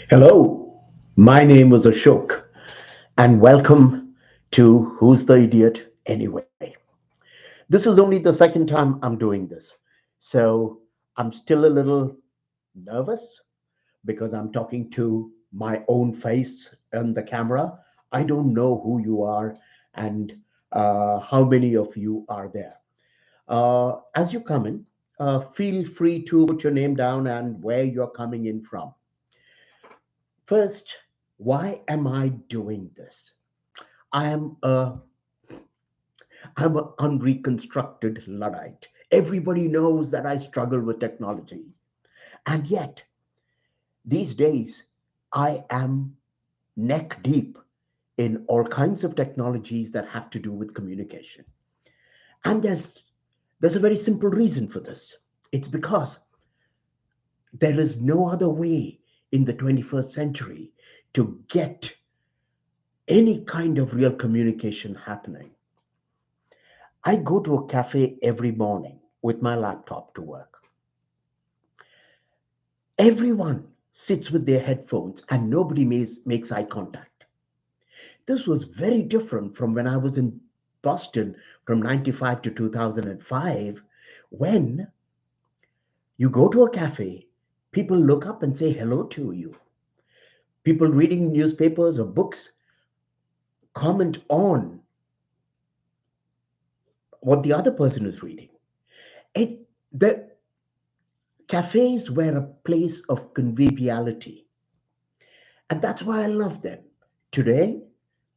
Hello, my name is Ashok, and welcome to Who's the Idiot Anyway? This is only the second time I'm doing this, so I'm still a little nervous because I'm talking to my own face on the camera. I don't know who you are and how many of you are there. As you come in, feel free to put your name down and where you're coming in from. First, why am I doing this? I am a I'm an unreconstructed Luddite. Everybody knows that I struggle with technology. And yet, these days, I am neck deep in all kinds of technologies that have to do with communication. And there's a very simple reason for this. It's because there is no other way in the 21st century to get any kind of real communication happening. I go to a cafe every morning with my laptop to work. Everyone sits with their headphones and nobody makes eye contact. This was very different from when I was in Boston from 95 to 2005, when you go to a cafe, people look up and say hello to you. People reading newspapers or books comment on what the other person is reading. The cafes were a place of conviviality. And that's why I love them. Today,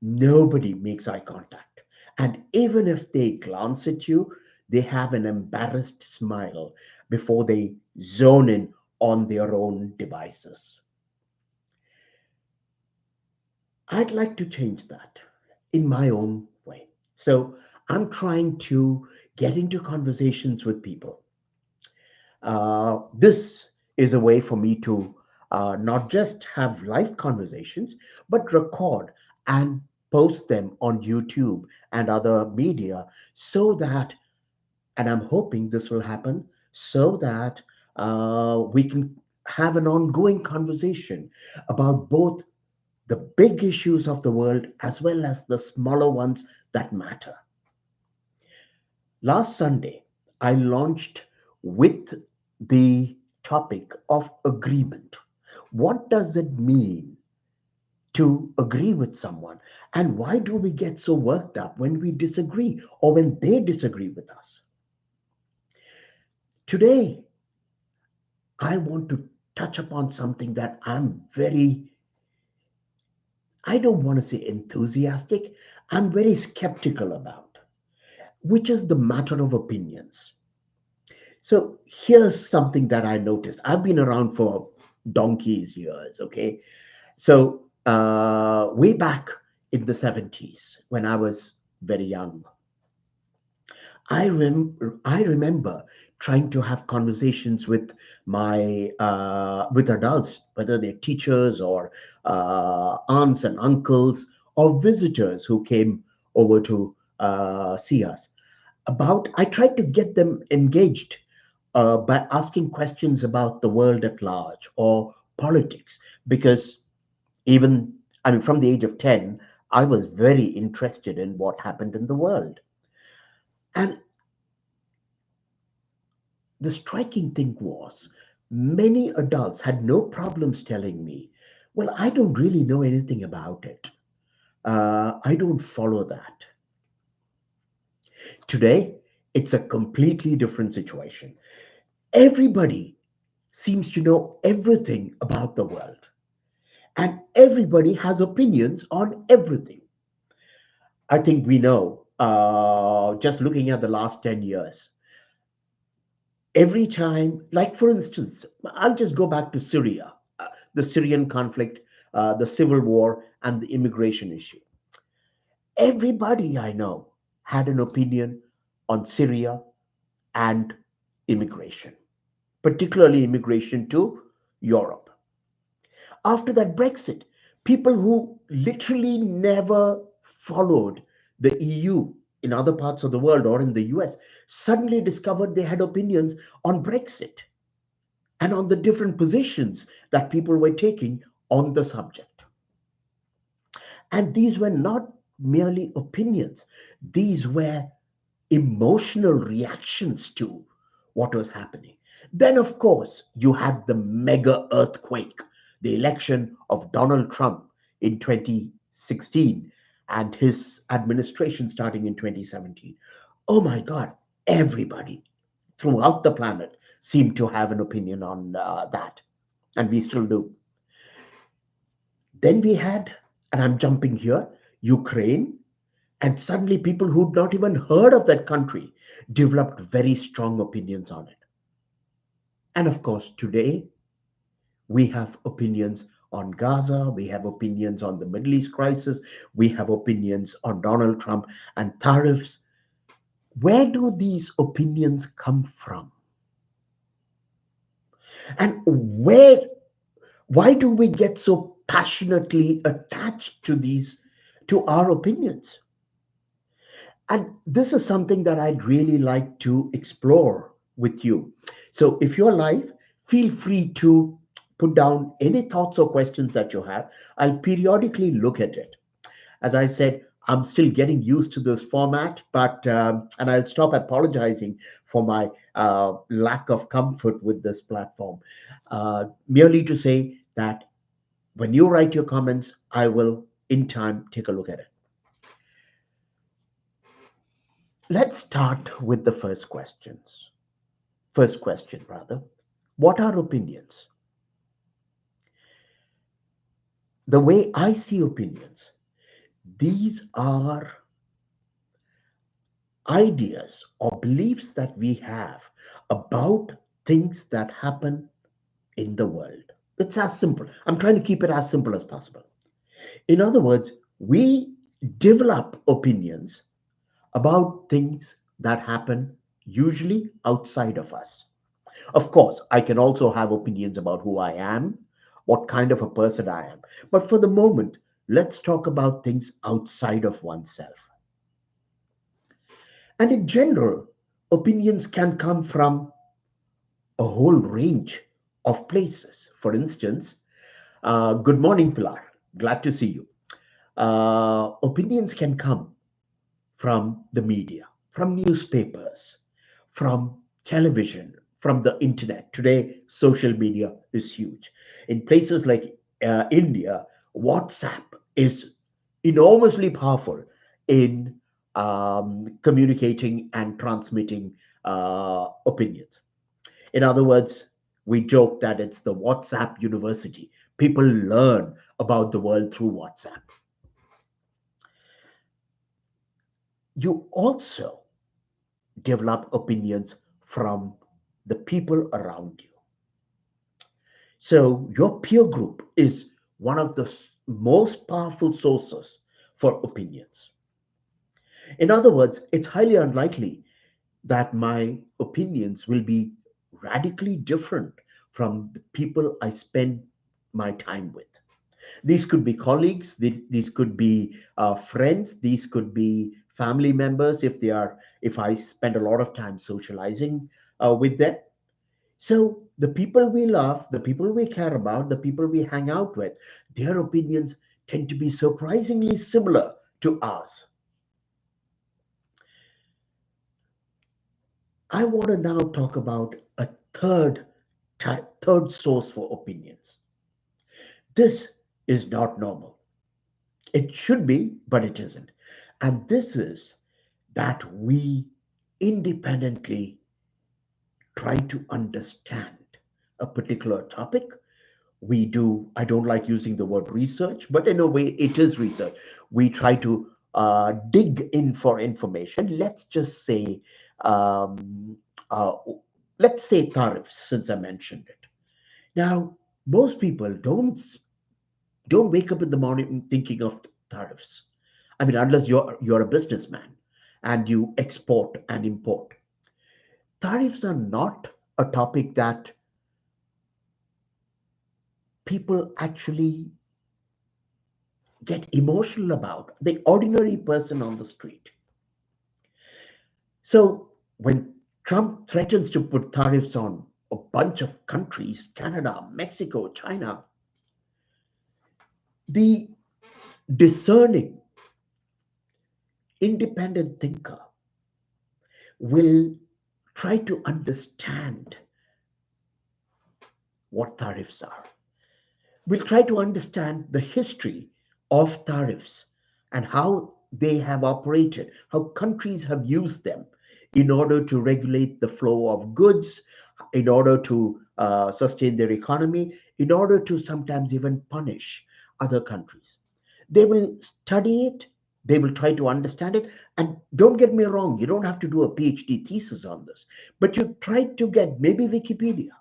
nobody makes eye contact. And even if they glance at you, they have an embarrassed smile before they zone in on their own devices. I'd like to change that in my own way. So I'm trying to get into conversations with people. This is a way for me to not just have live conversations, but record and post them on YouTube and other media so that, and I'm hoping this will happen, so that we can have an ongoing conversation about both the big issues of the world as well as the smaller ones that matter. Last Sunday, I launched with the topic of agreement. What does it mean to agree with someone? And why do we get so worked up when we disagree or when they disagree with us? Today, I want to touch upon something that I don't want to say enthusiastic, I'm very skeptical about, which is the matter of opinions. So here's something that I noticed. I've been around for donkey's years, okay? So way back in the 70s, when I was very young, I remember trying to have conversations with my with adults, whether they're teachers or aunts and uncles or visitors who came over to see us. I tried to get them engaged by asking questions about the world at large or politics, because even, I mean, from the age of 10, I was very interested in what happened in the world. And the striking thing was, many adults had no problems telling me, well, I don't really know anything about it. I don't follow that. Today, it's a completely different situation. Everybody seems to know everything about the world, and everybody has opinions on everything. I think we know, just looking at the last 10 years, every time, like for instance, I'll just go back to Syria, the Syrian conflict, the civil war, and the immigration issue. Everybody I know had an opinion on Syria and immigration, particularly immigration to Europe. After that, Brexit, people who literally never followed the EU in other parts of the world or in the US suddenly discovered they had opinions on Brexit and on the different positions that people were taking on the subject. And these were not merely opinions, these were emotional reactions to what was happening. Then, of course, you had the mega earthquake, the election of Donald Trump in 2016 and his administration starting in 2017. Oh my God, everybody throughout the planet seemed to have an opinion on that, and we still do. Then we had, and I'm jumping here, Ukraine, and suddenly people who'd not even heard of that country developed very strong opinions on it. And of course, today we have opinions on Gaza, we have opinions on the Middle East crisis, we have opinions on Donald Trump and tariffs. Where do these opinions come from? And why do we get so passionately attached to to our opinions? And this is something that I'd really like to explore with you. So if you're live, feel free to put down any thoughts or questions that you have. I'll periodically look at it. As I said, I'm still getting used to this format, but and I'll stop apologizing for my lack of comfort with this platform. Merely to say that when you write your comments, I will in time take a look at it. Let's start with the first questions. First question, rather. What are opinions? The way I see opinions, these are ideas or beliefs that we have about things that happen in the world. It's as simple. I'm trying to keep it as simple as possible. In other words, we develop opinions about things that happen usually outside of us. Of course, I can also have opinions about who I am, what kind of a person I am. But for the moment, let's talk about things outside of oneself. And in general, opinions can come from a whole range of places. For instance, good morning, Pilar. Glad to see you. Opinions can come from the media, from newspapers, from television, from the internet. Today, social media is huge. In places like India, WhatsApp is enormously powerful in communicating and transmitting opinions. In other words, we joke that it's the WhatsApp university. People learn about the world through WhatsApp. You also develop opinions from the people around you. So your peer group is one of the most powerful sources for opinions. In other words, it's highly unlikely that my opinions will be radically different from the people I spend my time with. These could be colleagues, these could be friends, these could be family members if I spend a lot of time socializing with them. So the people we love, the people we care about, the people we hang out with, their opinions tend to be surprisingly similar to ours. I want to now talk about a third source for opinions. This is not normal. It should be, but it isn't. And this is that we independently try to understand a particular topic. We do, I don't like using the word research, but in a way, it is research. We try to dig in for information. Um, uh, let's say tariffs, since I mentioned it. Now, most people don't wake up in the morning thinking of tariffs. I mean, unless you're a businessman and you export and import. Tariffs are not a topic that people actually get emotional about, the ordinary person on the street. So when Trump threatens to put tariffs on a bunch of countries, Canada, Mexico, China, The discerning, independent thinker will try to understand what tariffs are. We'll try to understand the history of tariffs and how they have operated, how countries have used them in order to regulate the flow of goods, in order to sustain their economy, in order to sometimes even punish other countries. They will study it, they will try to understand it. And don't get me wrong, you don't have to do a PhD thesis on this, but you try to get maybe Wikipedia,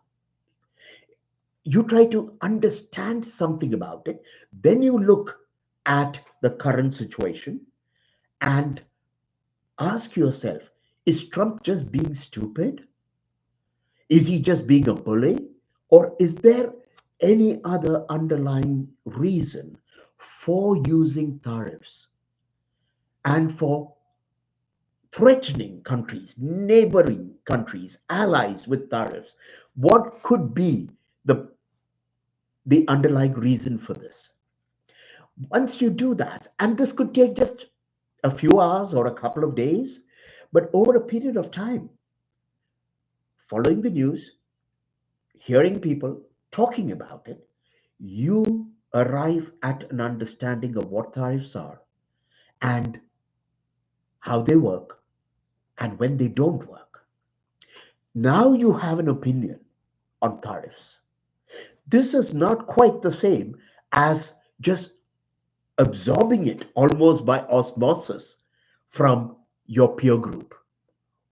you try to understand something about it, then you look at the current situation and ask yourself, is Trump just being stupid? Is he just being a bully? Or is there any other underlying reason for using tariffs and for threatening countries, neighboring countries, allies with tariffs? What could be the underlying reason for this? Once you do that, and this could take just a few hours or a couple of days, but over a period of time, following the news, hearing people talking about it, you arrive at an understanding of what tariffs are and how they work and when they don't work. Now you have an opinion on tariffs. This is not quite the same as just absorbing it almost by osmosis from your peer group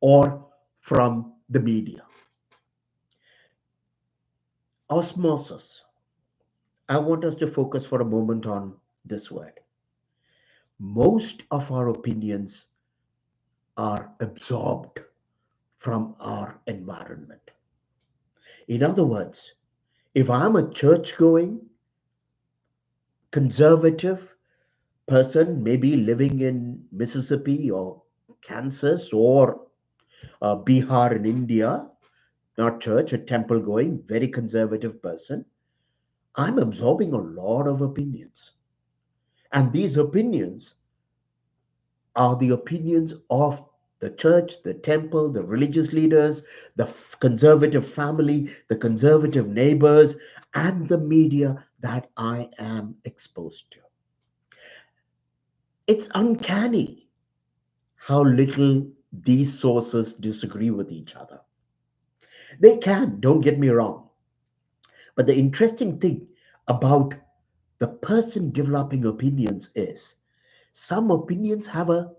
or from the media. Osmosis. I want us to focus for a moment on this word. Most of our opinions are absorbed from our environment. In other words, if I'm a church going, conservative person, maybe living in Mississippi or Kansas or Bihar in India, not church, a temple going, very conservative person, I'm absorbing a lot of opinions. And these opinions are the opinions of the church, the temple, the religious leaders, the conservative family, the conservative neighbors, and the media that I am exposed to. It's uncanny how little these sources disagree with each other. They can, don't get me wrong. But the interesting thing about the person developing opinions is some opinions have a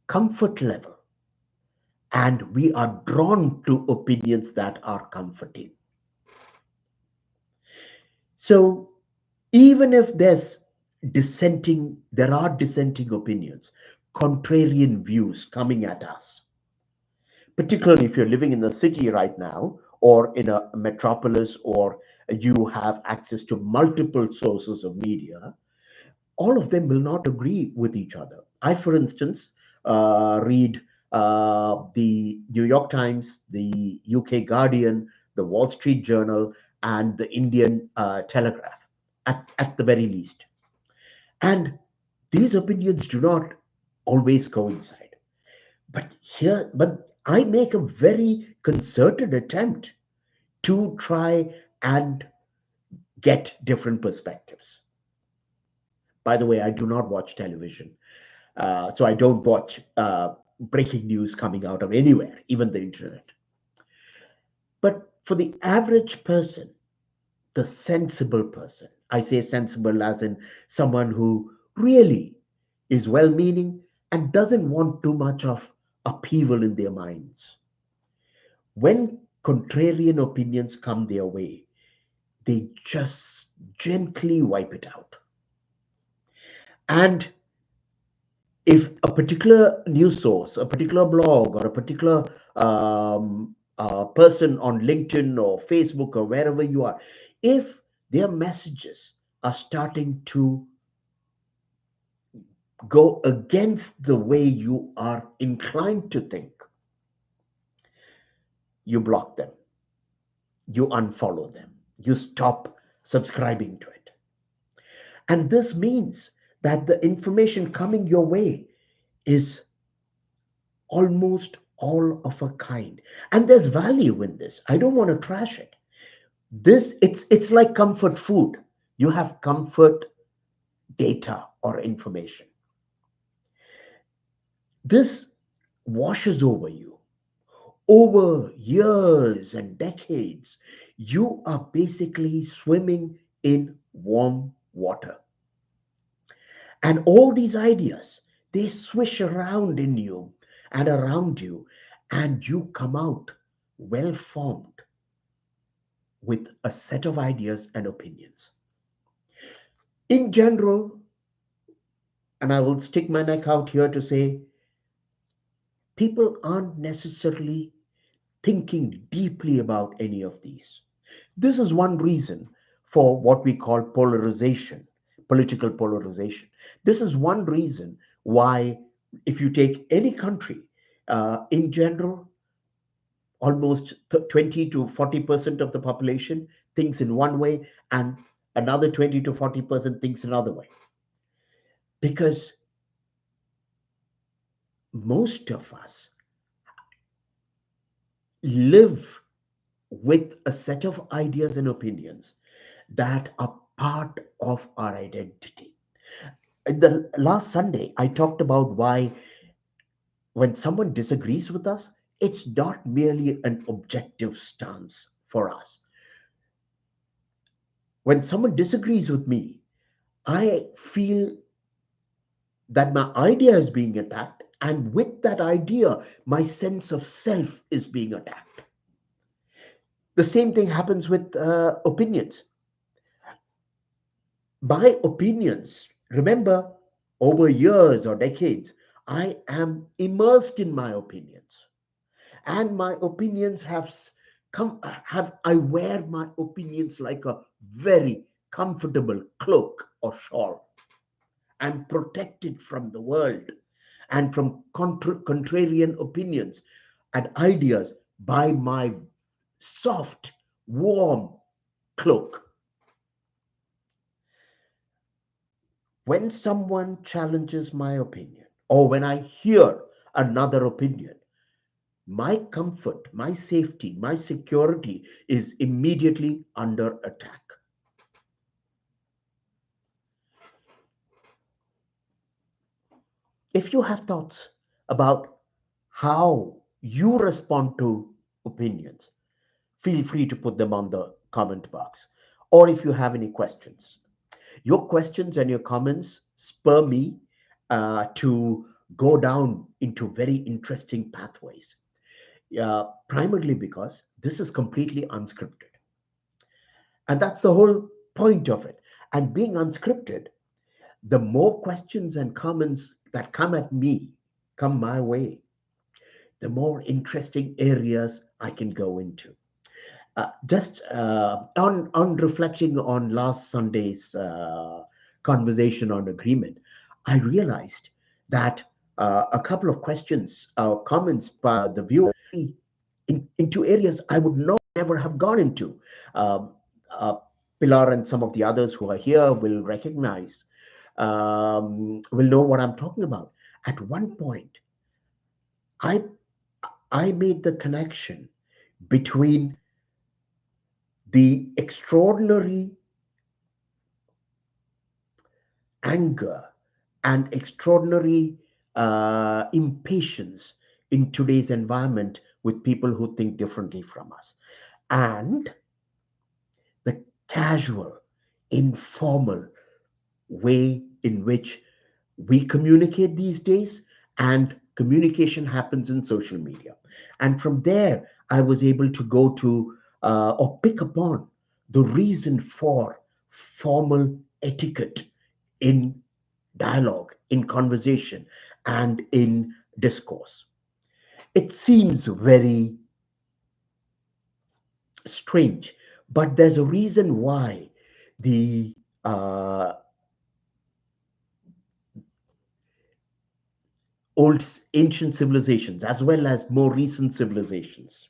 comfort level, and we are drawn to opinions that are comforting. So even if there are dissenting opinions, contrarian views coming at us, particularly if you're living in the city right now or in a metropolis, or you have access to multiple sources of media, all of them will not agree with each other. I, for instance, read the New York Times, the UK Guardian, the Wall Street Journal, and the Indian Telegraph, at the very least. And these opinions do not always coincide. But I make a very concerted attempt to try and get different perspectives. By the way, I do not watch television. So I don't watch breaking news coming out of anywhere, even the internet. But for the average person, the sensible person, I say sensible as in someone who really is well meaning and doesn't want too much of upheaval in their minds. When contrarian opinions come their way, they just gently wipe it out. And if a particular news source, a particular blog, or a particular person on LinkedIn or Facebook or wherever you are, if their messages are starting to go against the way you are inclined to think, you block them, you unfollow them, you stop subscribing to it. And this means that the information coming your way is almost all of a kind. And there's value in this. I don't want to trash it. It's like comfort food. You have comfort data or information. This washes over you. Over years and decades, you are basically swimming in warm water. And all these ideas, they swish around in you and around you, and you come out well formed with a set of ideas and opinions. In general, and I will stick my neck out here to say, people aren't necessarily thinking deeply about any of these. This is one reason for what we call polarization, political polarization. This is one reason why, if you take any country, in general, almost 20 to 40% of the population thinks in one way, and another 20 to 40% thinks another way. Because most of us live with a set of ideas and opinions that are part of our identity. The last Sunday, I talked about why when someone disagrees with us, it's not merely an objective stance for us. When someone disagrees with me, I feel that my idea is being attacked, and with that idea, my sense of self is being attacked. The same thing happens with opinions. My opinions, remember, over years or decades, I am immersed in my opinions, and my opinions have I wear my opinions like a very comfortable cloak or shawl. I'm protected from the world and from contrarian opinions and ideas by my soft, warm cloak. When someone challenges my opinion, or when I hear another opinion, my comfort, my safety, my security is immediately under attack. If you have thoughts about how you respond to opinions, feel free to put them on the comment box. Or if you have any questions, your questions and your comments spur me to go down into very interesting pathways. Primarily because this is completely unscripted. And that's the whole point of it. And being unscripted, the more questions and comments that come my way, the more interesting areas I can go into. Just on reflecting on last Sunday's conversation on agreement, I realized that a couple of questions, comments by the viewer into areas I would never have gone into. Um, uh, Pilar and some of the others who are here will recognize, will know what I'm talking about. At one point, I I made the connection between the extraordinary anger and extraordinary impatience in today's environment with people who think differently from us, and the casual, informal way in which we communicate these days, and communication happens in social media. And from there, I was able to go to or pick upon the reason for formal etiquette in dialogue, in conversation, and in discourse. It seems very strange, but there's a reason why the old ancient civilizations, as well as more recent civilizations,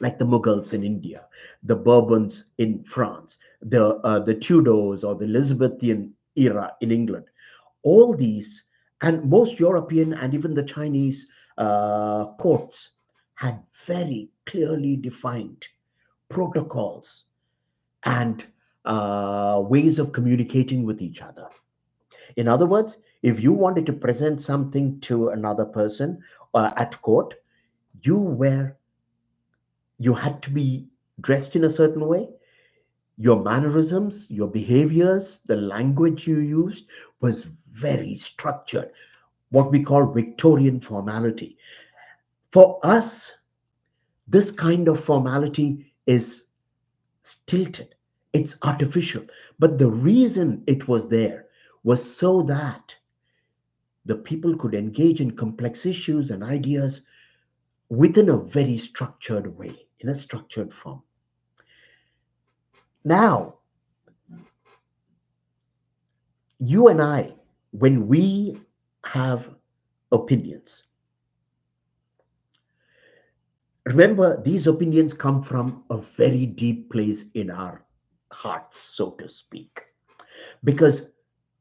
like the Mughals in India, the Bourbons in France, the Tudors or the Elizabethan era in England. All these, and most European and even the Chinese courts had very clearly defined protocols and ways of communicating with each other. In other words, if you wanted to present something to another person at court, you were you had to be dressed in a certain way. Your mannerisms, your behaviors, the language you used was very structured, what we call Victorian formality. For us, this kind of formality is stilted, it's artificial. But the reason it was there was so that the people could engage in complex issues and ideas within a very structured way, in a structured form. Now, you and I, when we have opinions, remember these opinions come from a very deep place in our hearts, so to speak, because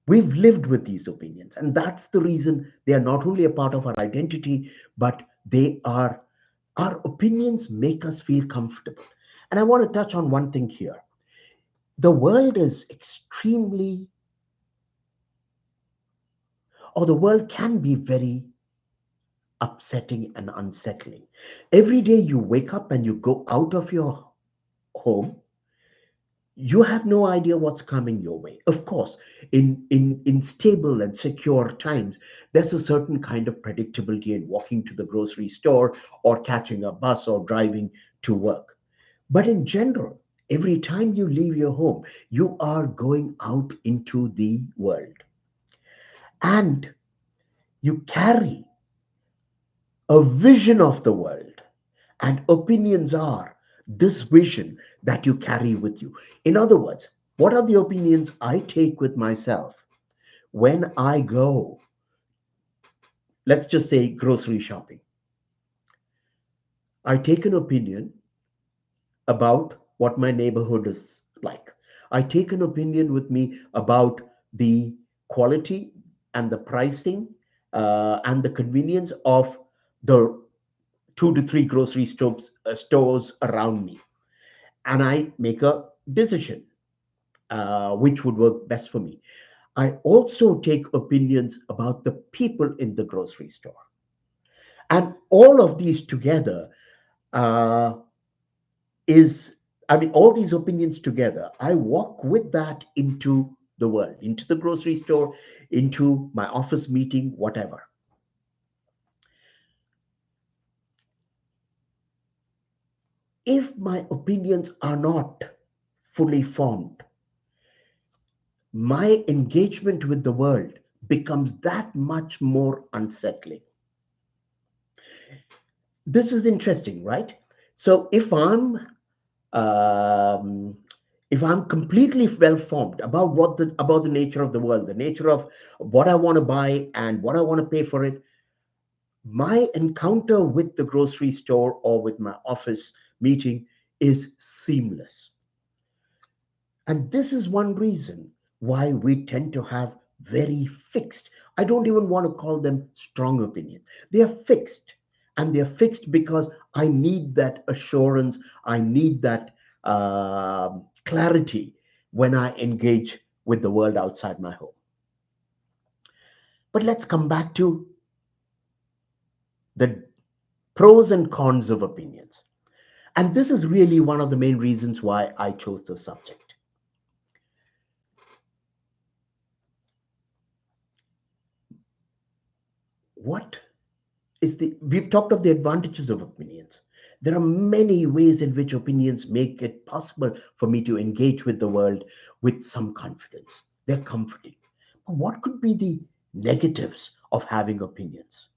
we've lived with these opinions. And that's the reason they are not only a part of our identity, but they are our opinions make us feel comfortable. And I want to touch on one thing here. The world is extremely, or the world can be very upsetting and unsettling. Every day you wake up and you go out of your home, you have no idea what's coming your way. Of course, in stable and secure times, there's a certain kind of predictability in walking to the grocery store or catching a bus or driving to work. But in general, every time you leave your home, you are going out into the world. And you carry a vision of the world. And opinions are this vision that you carry with you. In other words, what are the opinions I take with myself when I go, let's just say, grocery shopping? I take an opinion about what my neighborhood is like. I take an opinion with me about the quality and the pricing and the convenience of the 2 to 3 grocery stores around me. And I make a decision which would work best for me. I also take opinions about the people in the grocery store. And all of these together uh, is, I mean, all these opinions together, I walk with that into the world, into the grocery store, into my office meeting, whatever. If my opinions are not fully formed, my engagement with the world becomes that much more unsettling. This is interesting, right? So um, if I'm completely well formed about about the nature of the world, the nature of what I want to buy and what I want to pay for it, my encounter with the grocery store or with my office meeting is seamless. And this is one reason why we tend to have very fixed, I don't even want to call them strong opinions. They are fixed. And they're fixed because I need that assurance, I need that clarity when I engage with the world outside my home. But let's come back to the pros and cons of opinions. And this is really one of the main reasons why I chose the subject. What we've talked of the advantages of opinions. There are many ways in which opinions make it possible for me to engage with the world with some confidence. They're comforting. But what could be the negatives of having opinions?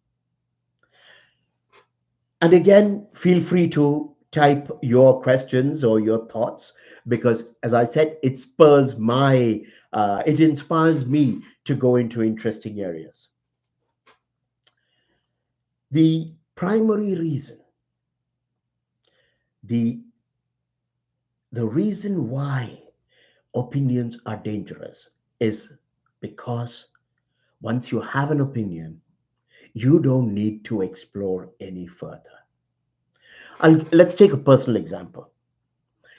And again, feel free to type your questions or your thoughts, because as I said, it inspires me to go into interesting areas. The primary reason The the reason why opinions are dangerous is because once you have an opinion, you don't need to explore any further. Let's take a personal example.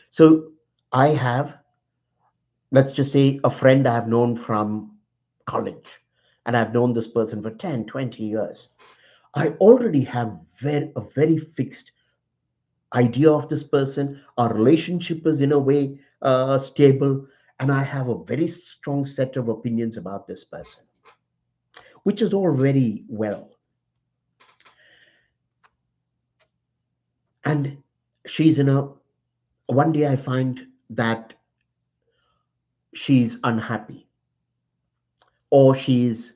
So I have, let's just say, a friend I have known from college, and I've known this person for 10, 20 years. I already have a very fixed idea of this person. Our relationship is in a way stable, and I have a very strong set of opinions about this person, which is all very well. And she's in a one day I find that she's unhappy, or she's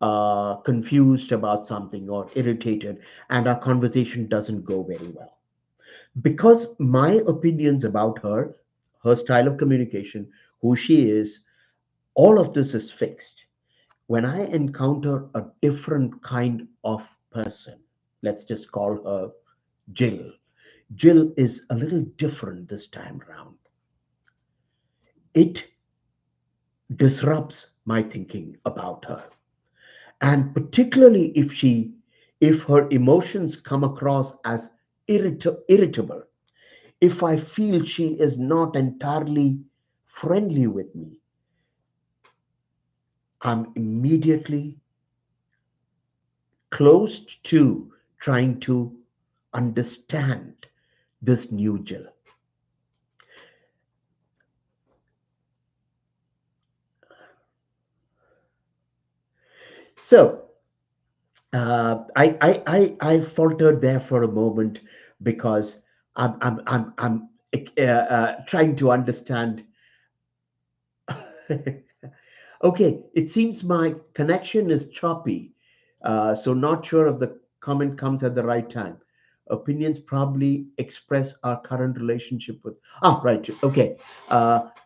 confused about something or irritated, and our conversation doesn't go very well. Because my opinions about her, her style of communication, who she is, all of this is fixed. When I encounter a different kind of person, let's just call her Jill. Jill is a little different this time around. It disrupts my thinking about her. And particularly if her emotions come across as irritable, if I feel she is not entirely friendly with me, I'm immediately closed to trying to understand this new Jill. So I faltered there for a moment because I'm trying to understand. Okay, it seems my connection is choppy, so not sure if the comment comes at the right time. Opinions probably express our current relationship with. Ah, right. Okay.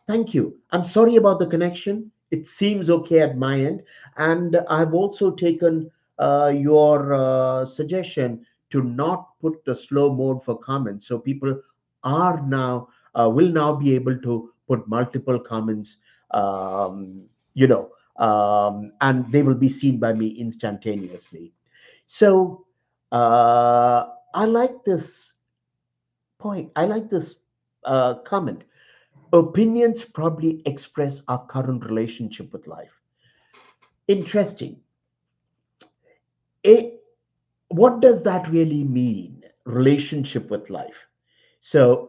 Thank you. I'm sorry about the connection. It seems okay at my end, and I've also taken your suggestion to not put the slow mode for comments, so people are now will now be able to put multiple comments, um, and they will be seen by me instantaneously. So I like this point. I like this comment. Opinions probably express our current relationship with life. Interesting. It, what does that really mean? Relationship with life. So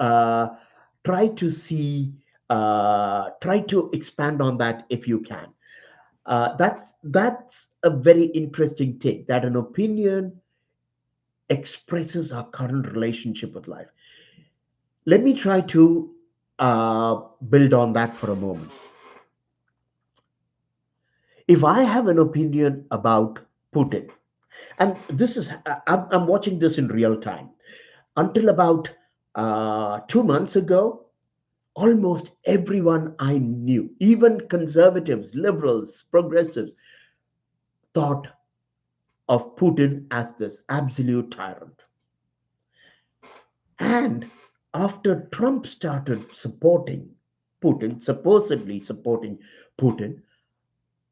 try to see, try to expand on that if you can. That's a very interesting take. That an opinion expresses our current relationship with life. Let me try to build on that for a moment. If I have an opinion about Putin, and this is, I'm watching this in real time. Until about 2 months ago, almost everyone I knew, even conservatives, liberals, progressives, thought of Putin as this absolute tyrant. And after Trump started supporting Putin, supposedly supporting Putin,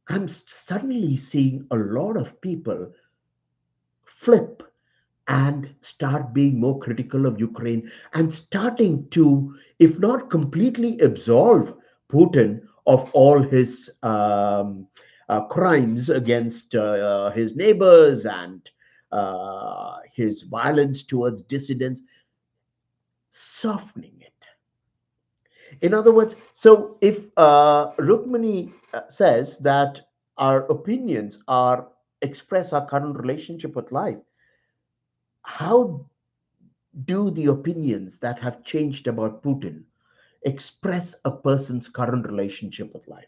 I'm suddenly seeing a lot of people flip and start being more critical of Ukraine and starting to, if not completely absolve Putin of all his crimes against his neighbors and his violence towards dissidents, softening it. In other words, so if Rukmini says that our opinions are express our current relationship with life, how do the opinions that have changed about Putin express a person's current relationship with life?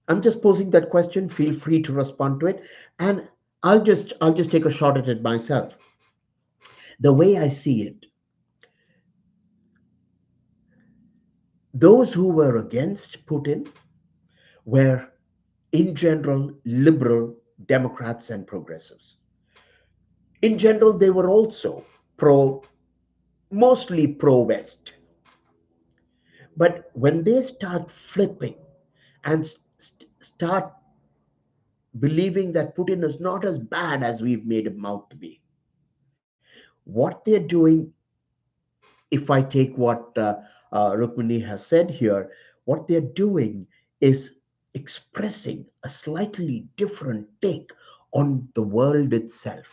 I'm just posing that question. Feel free to respond to it, and I'll just take a shot at it myself. The way I see it, those who were against Putin were, in general, liberal Democrats and progressives. In general, they were also pro mostly pro-West. But when they start flipping and start believing that Putin is not as bad as we've made him out to be, what they're doing, if I take what Rukmini has said here, what they're doing is expressing a slightly different take on the world itself.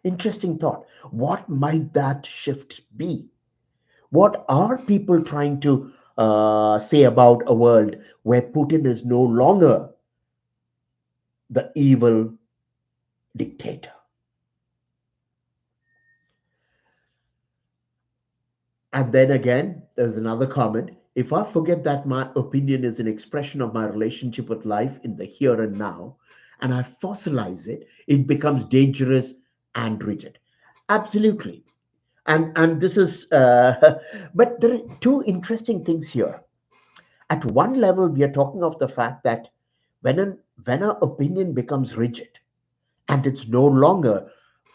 Interesting thought. What might that shift be? What are people trying to say about a world where Putin is no longer the evil dictator? And then again, there's another comment. If I forget that my opinion is an expression of my relationship with life in the here and now, and I fossilize it, it becomes dangerous and rigid. Absolutely. And this is, but there are two interesting things here. At one level, we are talking of the fact that when our opinion becomes rigid and it's no longer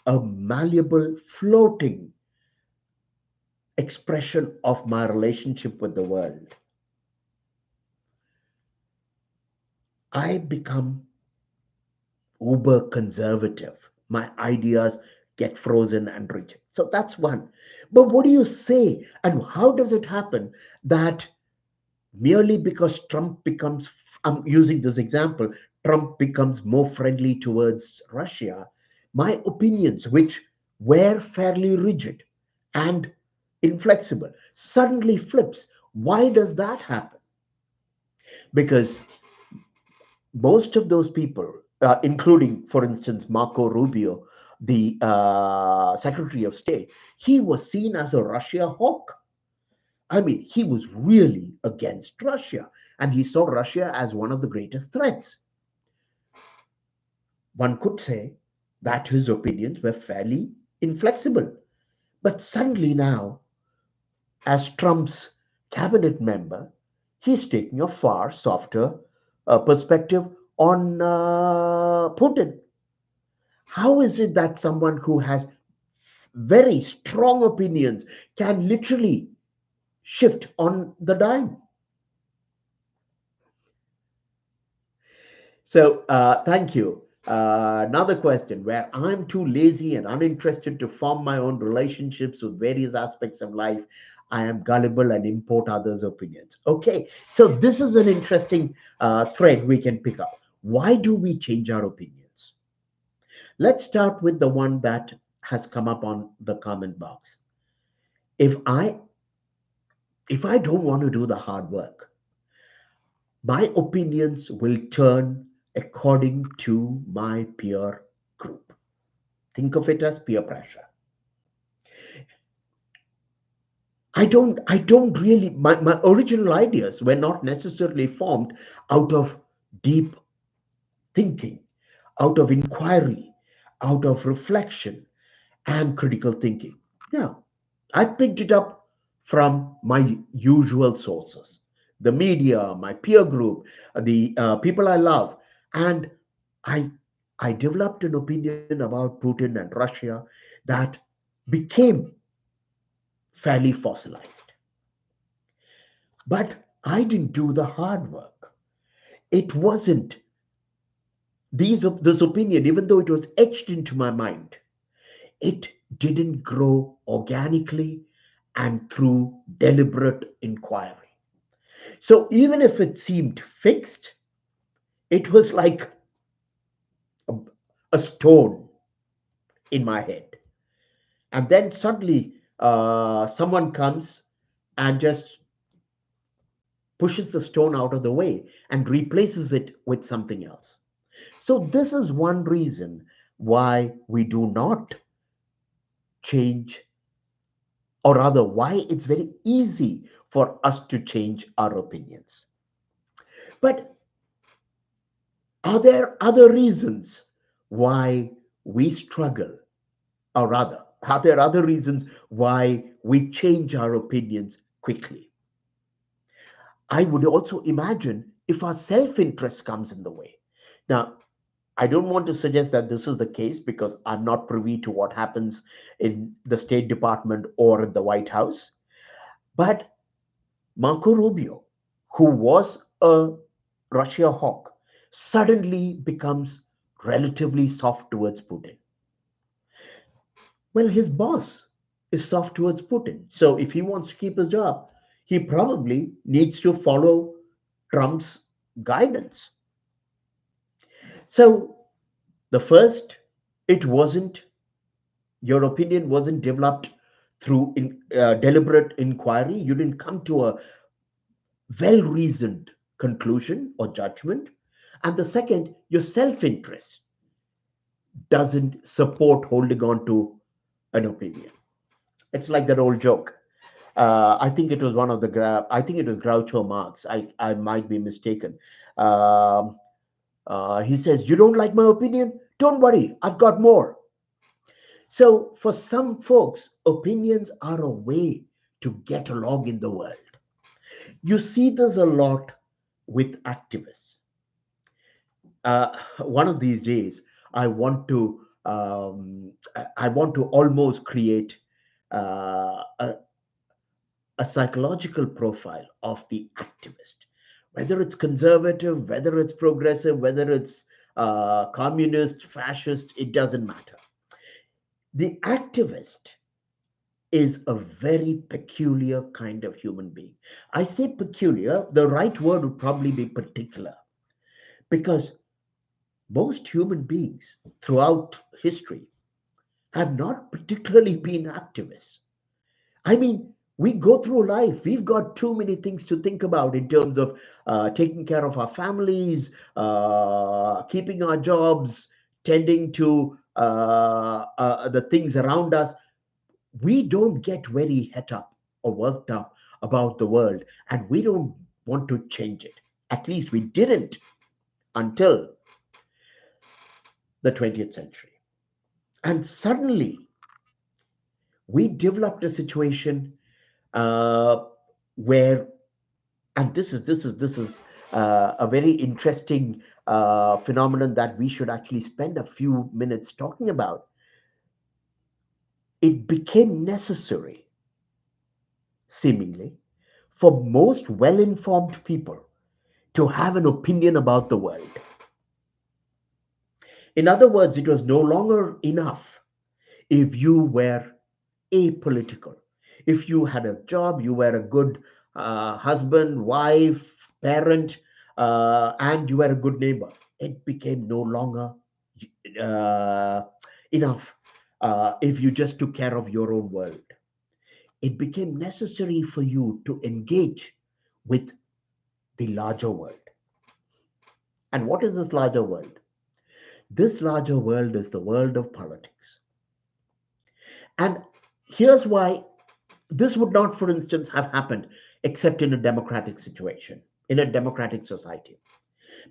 a malleable, floating expression of my relationship with the world, I become uber conservative. My ideas get frozen and rigid. So that's one. But what do you say? And how does it happen that merely because Trump becomes, I'm using this example, Trump becomes more friendly towards Russia, my opinions, which were fairly rigid and inflexible, suddenly flips? Why does that happen? Because most of those people, including, for instance, Marco Rubio, the Secretary of State, he was seen as a Russia hawk. I mean, he was really against Russia, and he saw Russia as one of the greatest threats. One could say that his opinions were fairly inflexible. But suddenly now, as Trump's cabinet member, he's taking a far softer perspective on Putin. How is it that someone who has very strong opinions can literally shift on the dime? So, thank you. Another question where I'm too lazy and uninterested to form my own relationships with various aspects of life. I am gullible and import others' opinions. Okay, so this is an interesting thread we can pick up. Why do we change our opinions? Let's start with the one that has come up on the comment box. If I if I don't want to do the hard work, my opinions will turn according to my peer group. Think of it as peer pressure. I don't really, my original ideas were not necessarily formed out of deep thinking, out of inquiry, out of reflection and critical thinking. No, I picked it up from my usual sources, the media, my peer group, the people I love. And I, I developed an opinion about Putin and Russia that became fairly fossilized. But I didn't do the hard work. It wasn't this opinion, even though it was etched into my mind, it didn't grow organically and through deliberate inquiry. So even if it seemed fixed, it was like a, a stone in my head. And then suddenly someone comes and just pushes the stone out of the way and replaces it with something else. So, this is one reason why we do not change, or rather, why it's very easy for us to change our opinions. But are there other reasons why we struggle? Or rather, are there other reasons why we change our opinions quickly? I would also imagine if our self interest comes in the way. Now, I don't want to suggest that this is the case because I'm not privy to what happens in the State Department or in the White House. But Marco Rubio, who was a Russia hawk, suddenly becomes relatively soft towards Putin. Well, his boss is soft towards Putin. So if he wants to keep his job, he probably needs to follow Trump's guidance. So the first, it wasn't, your opinion wasn't developed through deliberate inquiry. You didn't come to a well reasoned conclusion or judgment. And the second, your self interest doesn't support holding on to an opinion. It's like that old joke. I think it was one of the I think it was Groucho Marx. I might be mistaken. Um, he says, "You don't like my opinion? Don't worry, I've got more." So for some folks, opinions are a way to get along in the world. You see this a lot with activists. One of these days, I want to I want to almost create a psychological profile of the activist, whether it's conservative, whether it's progressive, whether it's communist, fascist, it doesn't matter. The activist is a very peculiar kind of human being. I say peculiar, the right word would probably be particular, because most human beings throughout history have not particularly been activists. I mean, we go through life. We've got too many things to think about in terms of taking care of our families, keeping our jobs, tending to the things around us. We don't get very het up or worked up about the world, and we don't want to change it. At least we didn't until the 20th century. And suddenly we developed a situation uh, where, and this is a very interesting phenomenon that we should actually spend a few minutes talking about. It became necessary, seemingly, for most well-informed people to have an opinion about the world. In other words, it was no longer enough if you were apolitical. If you had a job, you were a good husband, wife, parent, and you were a good neighbor. It became no longer uh, enough if you just took care of your own world. It became necessary for you to engage with the larger world. And what is this larger world? This larger world is the world of politics. And here's why this would not, for instance, have happened except in a democratic situation, in a democratic society.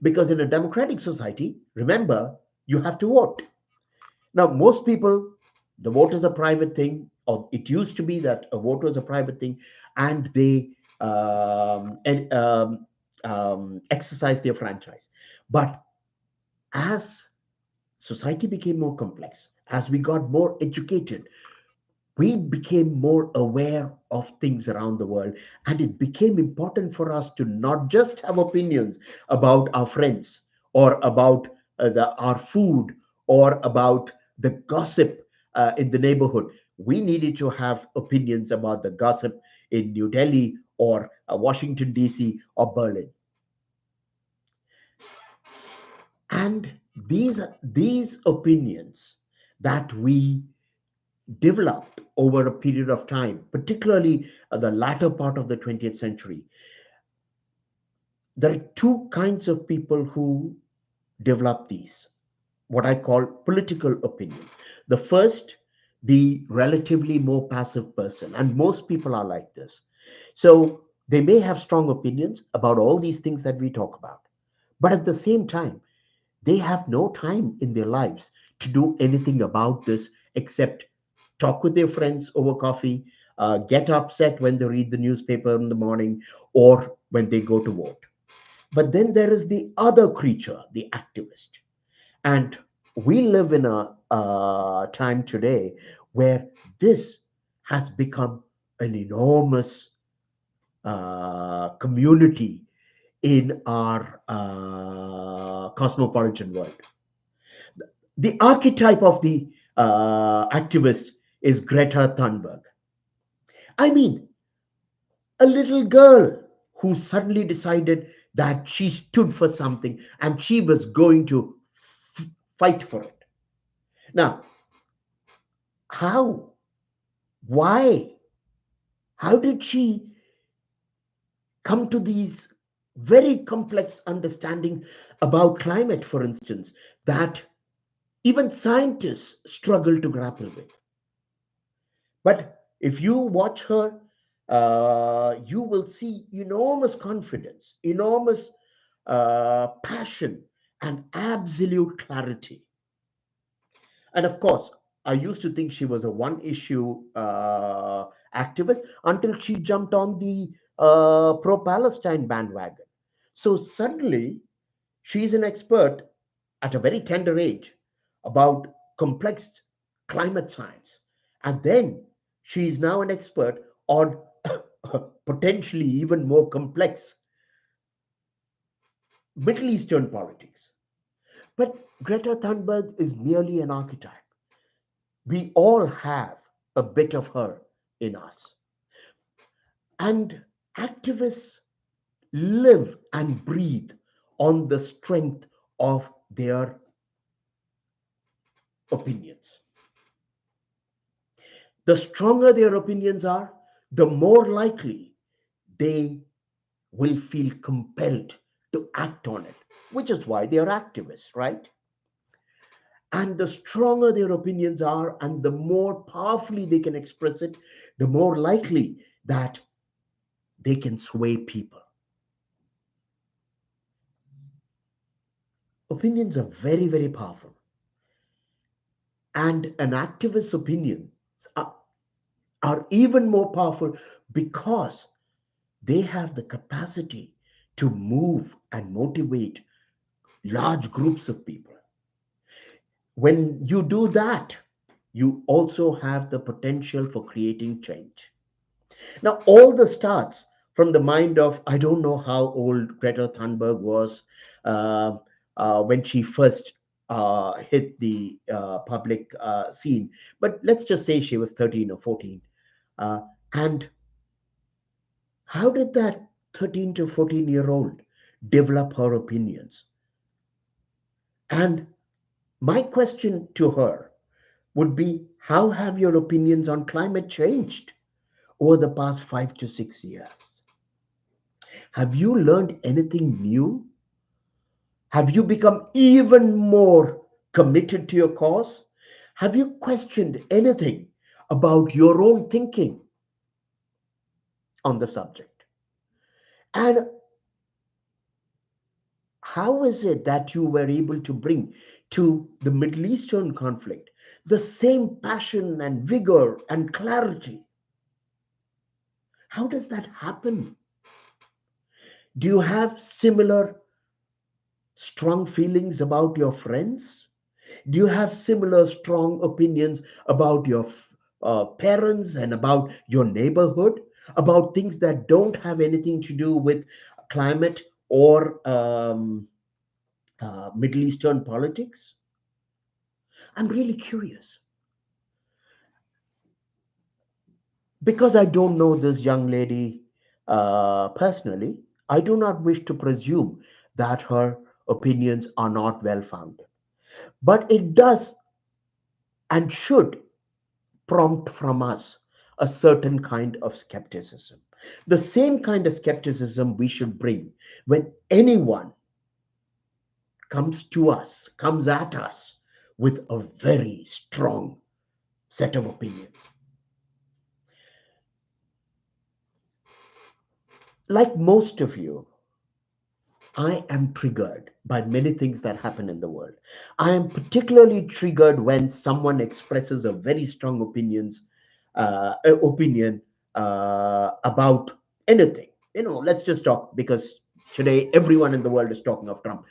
Because in a democratic society, remember, you have to vote. Now, most people, the vote is a private thing, or it used to be that a vote was a private thing, and they exercise their franchise. But as society became more complex, as we got more educated, we became more aware of things around the world, and it became important for us to not just have opinions about our friends or about our food or about the gossip in the neighborhood. We needed to have opinions about the gossip in New Delhi or Washington, D.C. or Berlin. And these opinions that we developed over a period of time, particularly the latter part of the 20th century. There are two kinds of people who develop these, what I call political opinions. The first, the relatively more passive person, and most people are like this. So they may have strong opinions about all these things that we talk about, but at the same time, they have no time in their lives to do anything about this except talk with their friends over coffee, get upset when they read the newspaper in the morning, or when they go to vote. But then there is the other creature, the activist. And we live in a time today where this has become an enormous community in our cosmopolitan world. The archetype of the activist is Greta Thunberg. I mean, a little girl who suddenly decided that she stood for something and she was going to f- fight for it. Now, how? Why? How did she come to these very complex understandings about climate, for instance, that even scientists struggle to grapple with? But if you watch her, you will see enormous confidence, enormous passion, and absolute clarity. And of course, I used to think she was a one issue activist until she jumped on the pro Palestine bandwagon. So suddenly, she's an expert at a very tender age about complex climate science. And then she's now an expert on potentially even more complex Middle Eastern politics. But Greta Thunberg is merely an archetype. We all have a bit of her in us. And activists live and breathe on the strength of their opinions. The stronger their opinions are, the more likely they will feel compelled to act on it, which is why they are activists, right? And the stronger their opinions are, and the more powerfully they can express it, the more likely that they can sway people. Opinions are very, very powerful. And an activist's opinions are, are even more powerful because they have the capacity to move and motivate large groups of people. When you do that, you also have the potential for creating change. Now, all the starts from the mind of, I don't know how old Greta Thunberg was uh, when she first hit the public scene, but let's just say she was 13 or 14. Uh, and how did that 13 to 14-year-old develop her opinions? And my question to her would be, how have your opinions on climate changed over the past 5 to 6 years? Have you learned anything new? Have you become even more committed to your cause? Have you questioned anything about your own thinking on the subject? And how is it that you were able to bring to the Middle Eastern conflict the same passion and vigor and clarity? How does that happen? Do you have similar strong feelings about your friends? Do you have similar strong opinions about your parents and about your neighborhood, about things that don't have anything to do with climate or Middle Eastern politics? I'm really curious because I don't know this young lady personally. I do not wish to presume that her opinions are not well founded, but it does and should prompt from us a certain kind of skepticism. The same kind of skepticism we should bring when anyone comes to us, comes at us with a very strong set of opinions. Like most of you, I am triggered by many things that happen in the world. I am particularly triggered when someone expresses a very strong opinion about anything. Let's just talk because today everyone in the world is talking of Trump,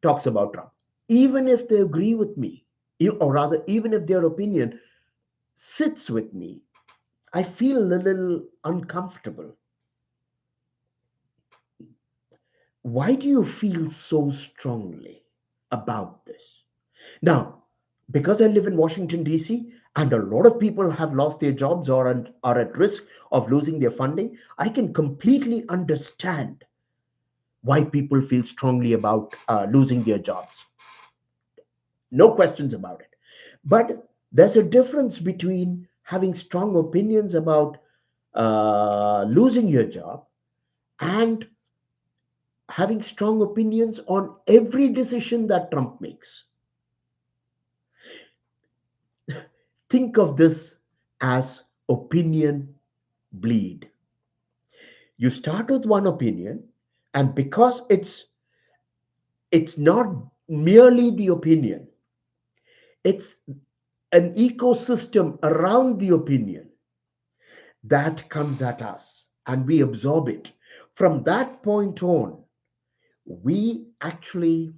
talks about Trump. even if they agree with me, or rather, even if their opinion sits with me, I feel a little uncomfortable. Why do you feel so strongly about this? Now, because I live in Washington, D.C., and a lot of people have lost their jobs or are at risk of losing their funding, I can completely understand why people feel strongly about losing their jobs. No questions about it. But there's a difference between having strong opinions about losing your job and having strong opinions on every decision that Trump makes. Think of this as opinion bleed. You start with one opinion, and because it's not merely the opinion, it's an ecosystem around the opinion that comes at us and we absorb it. From that point on, we actually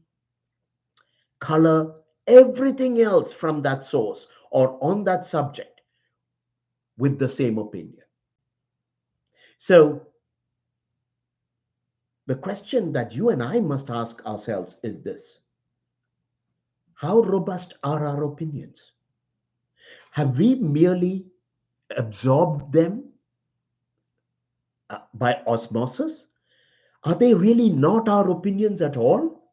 color everything else from that source or on that subject with the same opinion. So, the question that you and I must ask ourselves is this: how robust are our opinions? Have we merely absorbed them by osmosis? Are they really not our opinions at all?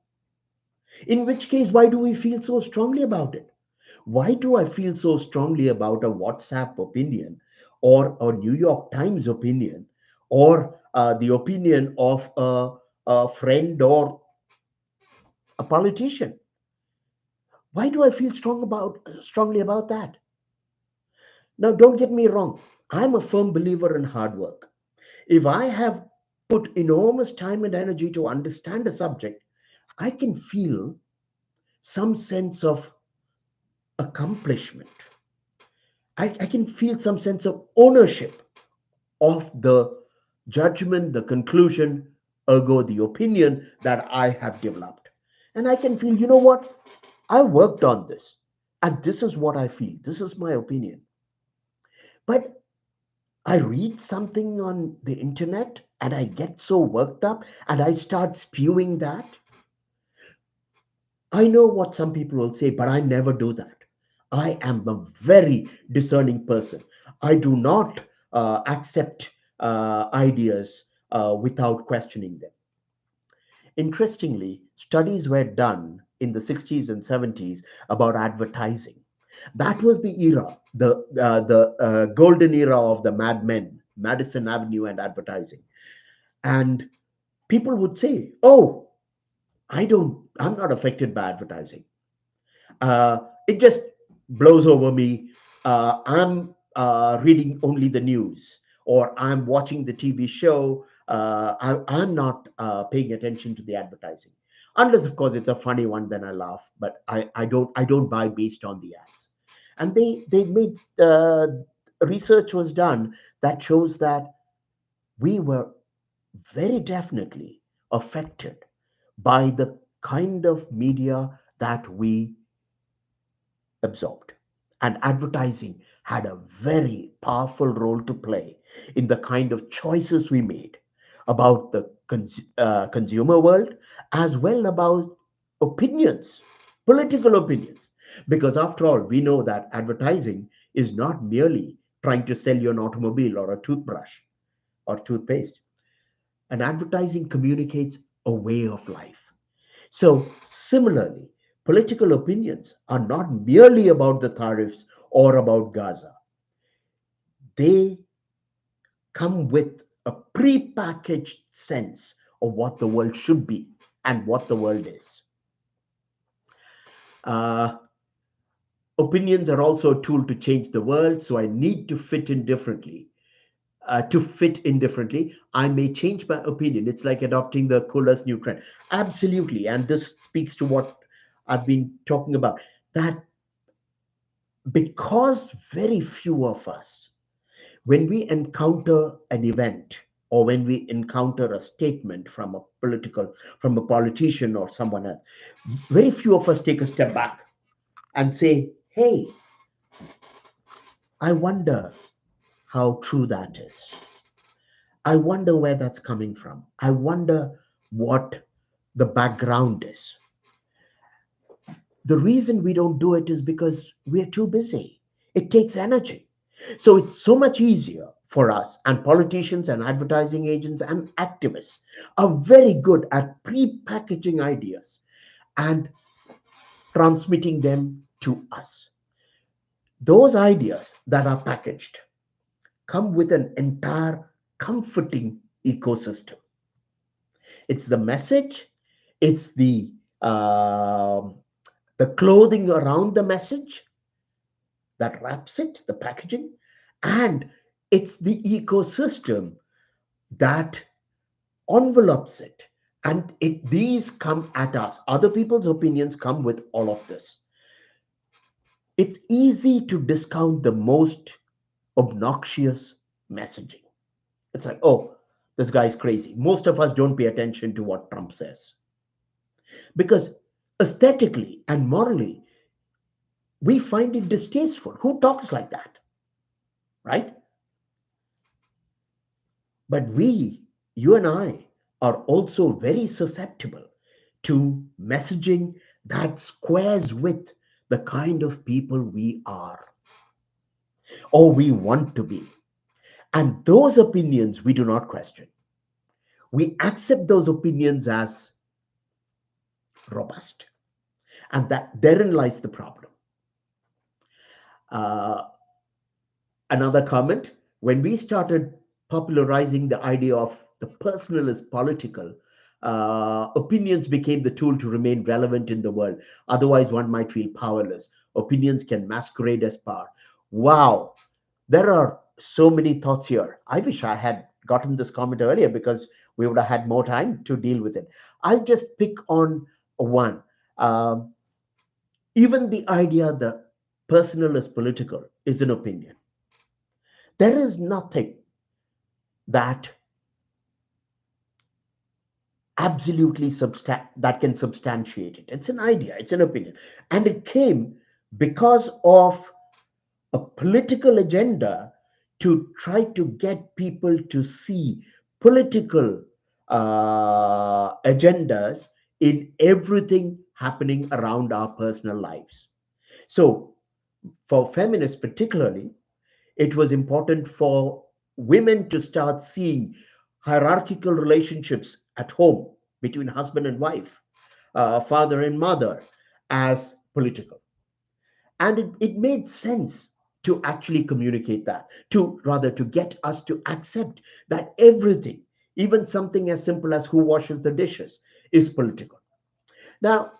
In which case, why do we feel so strongly about it? Why do I feel so strongly about a WhatsApp opinion or a New York Times opinion or the opinion of a friend or a politician? Why do I feel strongly about that? Now, don't get me wrong. I'm a firm believer in hard work. If I have put enormous time and energy to understand a subject, I can feel some sense of accomplishment. I can feel some sense of ownership of the judgment, the conclusion, ergo the opinion that I have developed. And I can feel, you know what? I worked on this, and this is what I feel. This is my opinion. But I read something on the internet and I get so worked up and I start spewing that. I know what some people will say, but I never do that. I am a very discerning person. I do not accept ideas without questioning them. Interestingly, studies were done in the 60s and 70s about advertising. That was the era, the golden era of the Mad Men, Madison Avenue and advertising. And people would say, "Oh, I'm not affected by advertising. It just blows over me. I'm reading only the news, or I'm watching the TV show. I'm not paying attention to the advertising, unless, of course, it's a funny one. Then I laugh, but I don't buy based on the ads." And they made research was done that shows that we were very definitely affected by the kind of media that we absorbed. And advertising had a very powerful role to play in the kind of choices we made about the consumer world, as well about opinions, political opinions. Because after all, we know that advertising is not merely trying to sell you an automobile or a toothbrush or toothpaste. And advertising communicates a way of life. So, similarly, political opinions are not merely about the tariffs or about Gaza. They come with a pre-packaged sense of what the world should be and what the world is. Uh, Opinions are also a tool to change the world, so I need to fit in differently. To fit in differently, I may change my opinion. It's like adopting the coolest new trend. Absolutely. And this speaks to what I've been talking about. That because very few of us, when we encounter an event, or when we encounter a statement from from a politician or someone else, very few of us take a step back and say, hey, I wonder how true that is. I wonder where that's coming from. I wonder what the background is. The reason we don't do it is because we're too busy. It takes energy. So it's so much easier for us, and politicians and advertising agents and activists are very good at pre-packaging ideas and transmitting them to us. Those ideas that are packaged come with an entire comforting ecosystem. It's the message, it's um the clothing around the message that wraps it, the packaging, and it's the ecosystem that envelopes it. And these come at us. Other people's opinions come with all of this. It's easy to discount the most obnoxious messaging. It's like, oh, this guy's crazy. Most of us don't pay attention to what Trump says because aesthetically and morally, we find it distasteful. Who talks like that, right? But you and I, are also very susceptible to messaging that squares with the kind of people we are or we want to be. And those opinions we do not question. We accept those opinions as robust. And that therein lies the problem. Uh, Another comment, when we started popularizing the idea of the personal is political, opinions became the tool to remain relevant in the world. Otherwise, one might feel powerless. Opinions can masquerade as power. Wow, there are so many thoughts here. I wish I had gotten this comment earlier because we would have had more time to deal with it. I'll just pick on one. Um, Even the idea that personal is political is an opinion. There is nothing that that can substantiate it. It's an idea, it's an opinion, and it came because of a political agenda to try to get people to see political agendas in everything happening around our personal lives. So for feminists particularly, it was important for women to start seeing hierarchical relationships at home between husband and wife, father and mother, as political. And it made sense to actually communicate that, to rather to get us to accept that everything, even something as simple as who washes the dishes, is political. Now,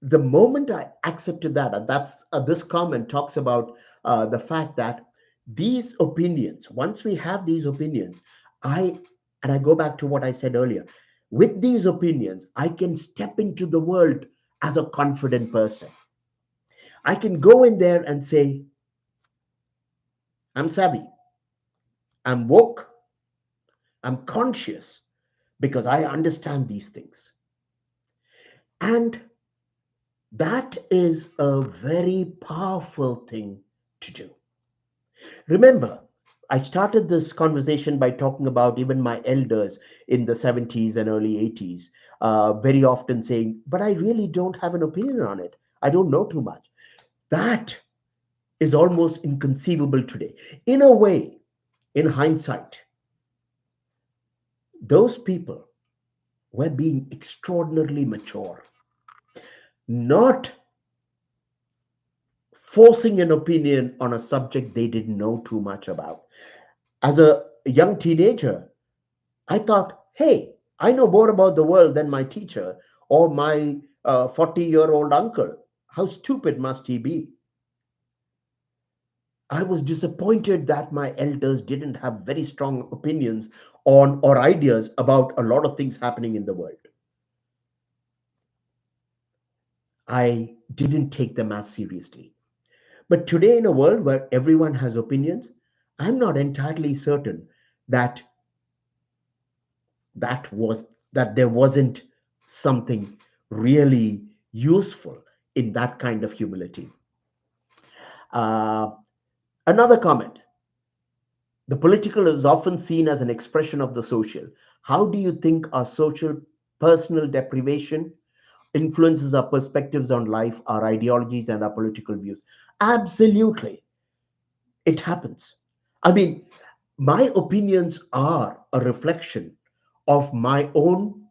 the moment I accepted that, and that's this comment talks about the fact that these opinions, once we have these opinions, I and I go back to what I said earlier. With these opinions, I can step into the world as a confident person. I can go in there and say, I'm savvy, I'm woke, I'm conscious because I understand these things. And that is a very powerful thing to do. Remember, I started this conversation by talking about even my elders in the 70s and early 80s, very often saying, but I really don't have an opinion on it. I don't know too much. That is almost inconceivable today. In a way, in hindsight, those people were being extraordinarily mature, not forcing an opinion on a subject they didn't know too much about. As a young teenager, I thought, hey, I know more about the world than my teacher or my 40-year-old uncle. How stupid must he be? I was disappointed that my elders didn't have very strong opinions on or ideas about a lot of things happening in the world. I didn't take them as seriously. But today, in a world where everyone has opinions, I'm not entirely certain that that was that there wasn't something really useful in that kind of humility. Uh, Another comment: the political is often seen as an expression of the social. How do you think our social personal deprivation influences our perspectives on life, our ideologies, and our political views? Absolutely, it happens. I mean, my opinions are a reflection of my own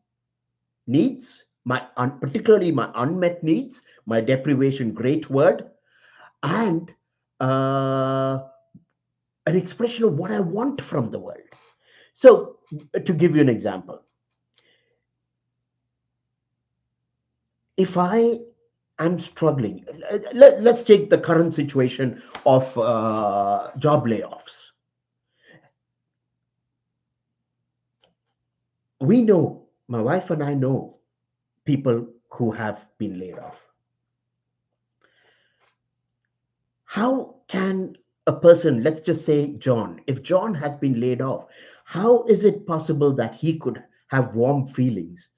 needs, particularly my unmet needs, my deprivation, great word, and uh, an expression of what I want from the world. So, to give you an example, if I am struggling, let's take the current situation of job layoffs. We know, my wife and I know people who have been laid off. How can a person, let's just say John, if John has been laid off, how is it possible that he could have warm feelings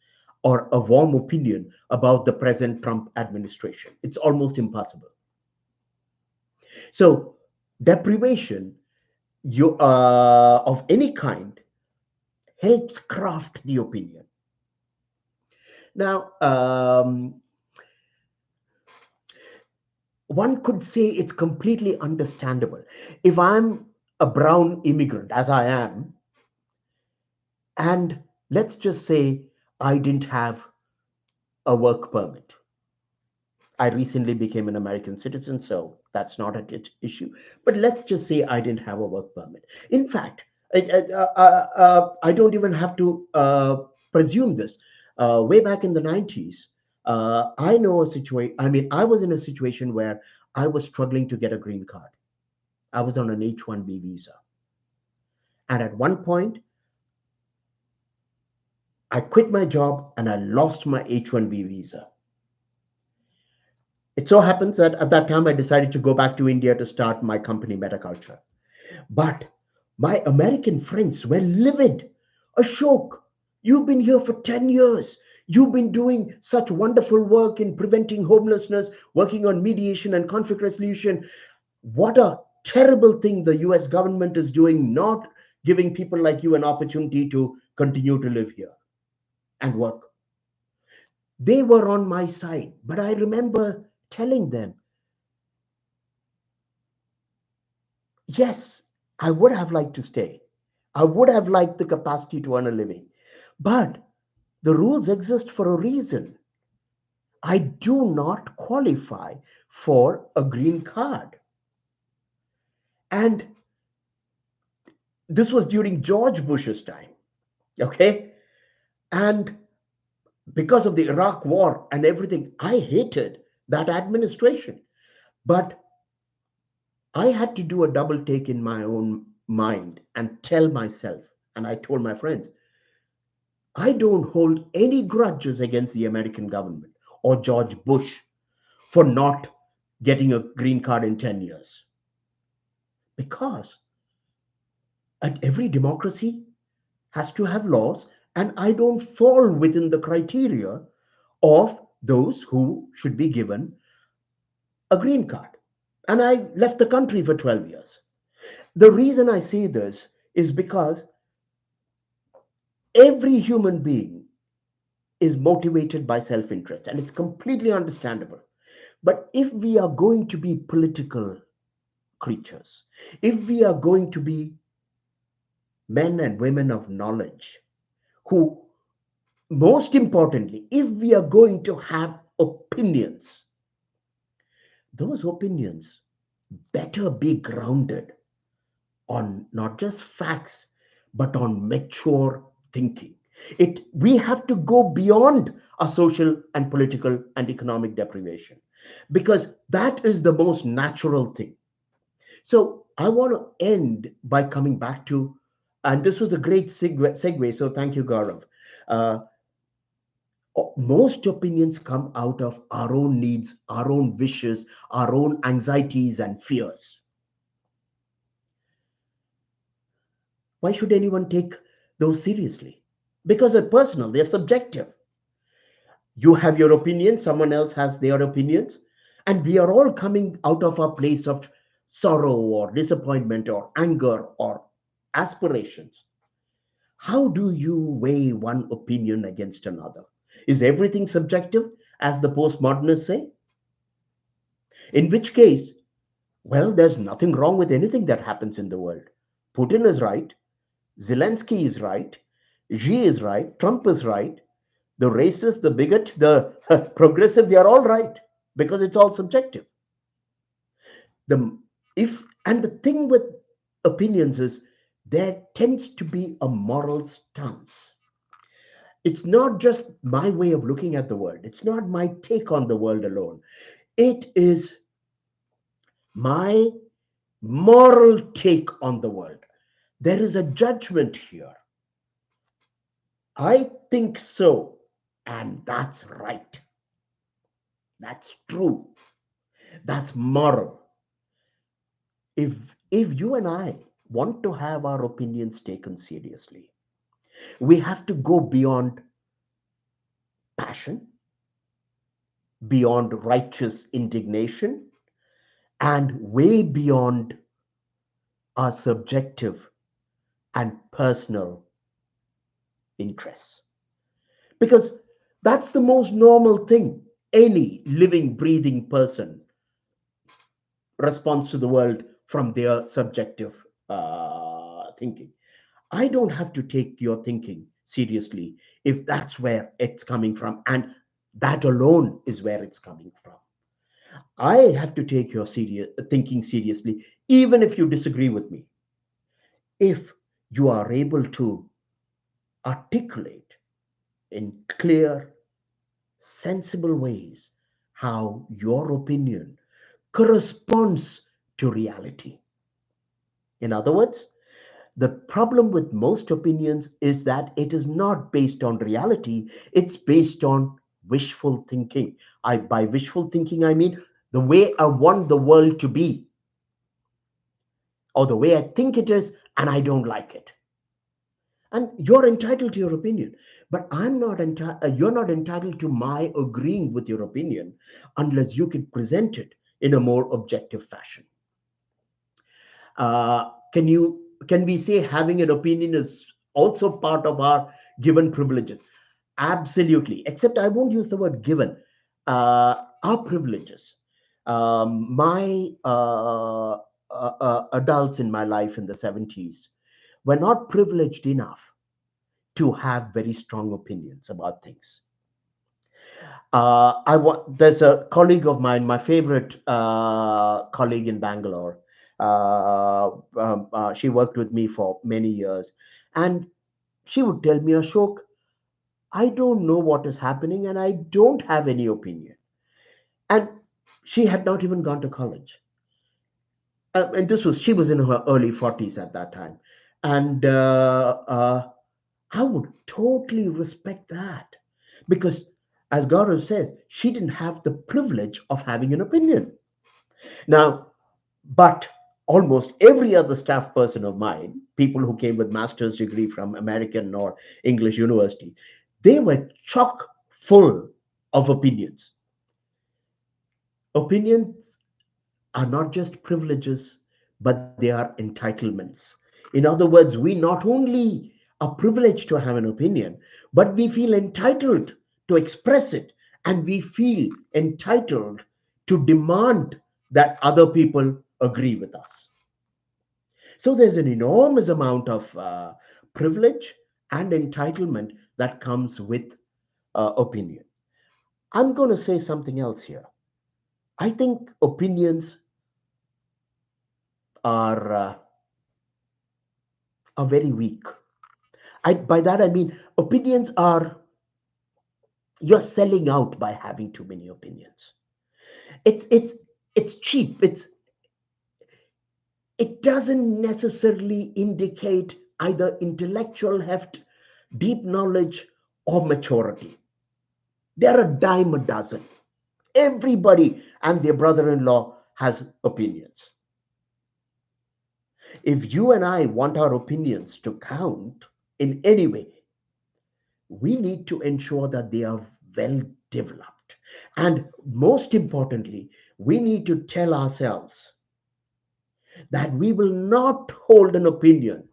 or a warm opinion about the present Trump administration? It's almost impossible. So, deprivation of any kind helps craft the opinion. Now, one could say it's completely understandable. If I'm a brown immigrant, as I am, and let's just say I didn't have a work permit. I recently became an American citizen, so that's not a issue. But let's just say I didn't have a work permit. In fact, I don't even have to presume this. Way back in the 90s, I know a situation. I mean, I was in a situation where I was struggling to get a green card. I was on an H-1B visa. And at one point, I quit my job and I lost my H-1B visa. It so happens that at that time I decided to go back to India to start my company, Metaculture. But my American friends were livid. Ashok, you've been here for 10 years. You've been doing such wonderful work in preventing homelessness, working on mediation and conflict resolution. What a terrible thing the US government is doing, not giving people like you an opportunity to continue to live here and work. They were on my side, but I remember telling them, yes, I would have liked to stay. I would have liked the capacity to earn a living. But the rules exist for a reason. I do not qualify for a green card. And this was during George Bush's time. Okay. And because of the Iraq war and everything, I hated that administration. But I had to do a double take in my own mind and tell myself, and I told my friends, I don't hold any grudges against the American government or George Bush for not getting a green card in 10 years. Because every democracy has to have laws, and I don't fall within the criteria of those who should be given a green card. And I left the country for 12 years. The reason I say this is because every human being is motivated by self interest, and it's completely understandable. But if we are going to be political creatures, if we are going to be men and women of knowledge, who, most importantly, if we are going to have opinions, those opinions better be grounded on not just facts, but on mature thinking. We have to go beyond our social and political and economic deprivation, because that is the most natural thing. So I want to end by coming back to, and this was a great segue, so thank you, Gaurav. Uh, most opinions come out of our own needs, our own wishes, our own anxieties and fears. Why should anyone take those seriously? Because they're personal, they're subjective. You have your opinion, someone else has their opinions, and we are all coming out of a place of sorrow or disappointment or anger or aspirations. How do you weigh one opinion against another? Is everything subjective, as the postmodernists say? In which case, well, there's nothing wrong with anything that happens in the world. Putin is right, Zelensky is right, Xi is right, Trump is right, the racist, the bigot, the progressive, they are all right because it's all subjective. The if and the thing with opinions is there tends to be a moral stance. It's not just my way of looking at the world. It's not my take on the world alone. It is my moral take on the world. There is a judgment here. I think so, and that's right. That's true. That's moral. If you and I want to have our opinions taken seriously, we have to go beyond passion, beyond righteous indignation, and way beyond our subjective and personal interests. Because that's the most normal thing any living, breathing person responds to the world from their subjective thinking. I don't have to take your thinking seriously if that's where it's coming from, and that alone is where it's coming from. I have to take your thinking seriously, even if you disagree with me. If you are able to articulate in clear, sensible ways how your opinion corresponds to reality. In other words, the problem with most opinions is that it is not based on reality, it's based on wishful thinking. By wishful thinking, I mean the way I want the world to be, or the way I think it is, and I don't like it. And you're entitled to your opinion, but you're not entitled to my agreeing with your opinion unless you can present it in a more objective fashion. Can we say having an opinion is also part of our given privileges? Absolutely, except I won't use the word given. Our privileges. My adults in my life in the 70s were not privileged enough to have very strong opinions about things. There's a colleague of mine, my favorite colleague in Bangalore. She worked with me for many years, and she would tell me, Ashok, I don't know what is happening, and I don't have any opinion. And she had not even gone to college. And she was in her early 40s at that time, and I would totally respect that because, as Gaurav says, she didn't have the privilege of having an opinion. Now, but almost every other staff person of mine, people who came with master's degree from American or English university, they were chock full of opinions. Opinions are not just privileges, but they are entitlements. In other words, we not only are privileged to have an opinion, but we feel entitled to express it, and we feel entitled to demand that other people agree with us. So there's an enormous amount of privilege and entitlement that comes with opinion. I'm going to say something else here. I think opinions are very weak. By that I mean opinions are you're selling out by having too many opinions. It's cheap. It doesn't necessarily indicate either intellectual heft, deep knowledge, or maturity. They're a dime a dozen. Everybody and their brother-in-law has opinions. If you and I want our opinions to count in any way, we need to ensure that they are well developed. And most importantly, we need to tell ourselves that we will not hold an opinion